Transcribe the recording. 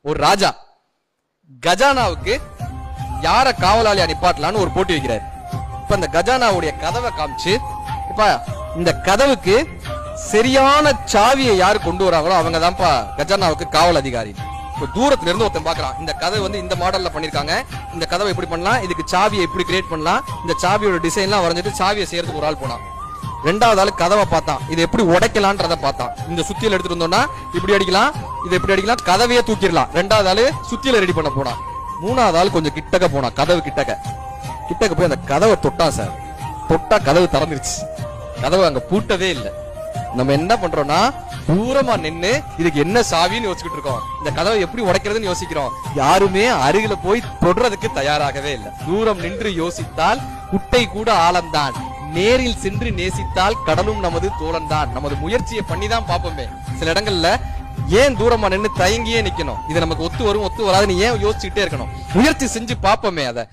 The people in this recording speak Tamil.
ஒரு ராஜா கஜானாவுக்கு யார காவலாளியா நிப்பாட்டலான்னு ஒரு போட்டி வைக்கிறாரு. இப்ப இந்த கஜானாவுடைய கதவை காமிச்சு, இப்ப இந்த கதவுக்கு சரியான சாவியை யாரு கொண்டு வராங்களோ அவங்க தான்ப்பா கஜானாவுக்கு காவல் அதிகாரி. இப்ப தூரத்துல இருந்து ஒருத்தன் பாக்குறான், இந்த கதவை வந்து இந்த மாடல்ல பண்ணிருக்காங்க, இந்த கதவை எப்படி பண்ணலாம், இதுக்கு சாவியை எப்படி கிரியேட் பண்ணலாம், இந்த சாவியோட டிசைன் எல்லாம் வரைஞ்சிட்டு சாவியை செய்யறதுக்கு ஒரு ஆள் போனான். ரெண்டாவது ஆளு கதவை பார்த்தான், இது எப்படி உடைக்கலான்றத பார்த்தான். இந்த சுத்தியில எடுத்துட்டு வந்தோம்னா இப்படி அடிக்கலாம், இது எப்படி அடிக்கலாம், கதவையே தூக்கிடலாம். ரெண்டாவது ஆளு சுத்தியில ரெடி பண்ண போனான். மூணாவது ஆள் கொஞ்சம் கிட்டக்க போனான், கதவு கிட்டக்க போய் அந்த கதவை தொட்டான் சார். தொட்டா கதவு திறந்துருச்சு. கதவு அங்க பூட்டவே இல்லை. நம்ம என்ன பண்றோம்னா தூரமா நின்னு இதுக்கு என்ன சாவின்னு யோசிச்சுட்டு இருக்கோம், இந்த கதவை எப்படி உடைக்கிறதுன்னு யோசிக்கிறோம். யாருமே அருகில போய் தொடுறதுக்கு தயாராகவே இல்லை. தூரம் நின்று யோசித்தால் குட்டை கூட ஆழம்தான், நேரில் சென்று நேசித்தால் கடலும் நமது தோழன்தான். நமது முயற்சியை பண்ணி தான் பார்ப்போமே. சில இடங்கள்ல ஏன் தூரமா நின்று தயங்கியே நிக்கணும், இது நமக்கு ஒத்து வரும் ஒத்து வராதுன்னு ஏன் யோசிச்சுட்டே இருக்கணும், முயற்சி செஞ்சு பார்ப்போமே அதை.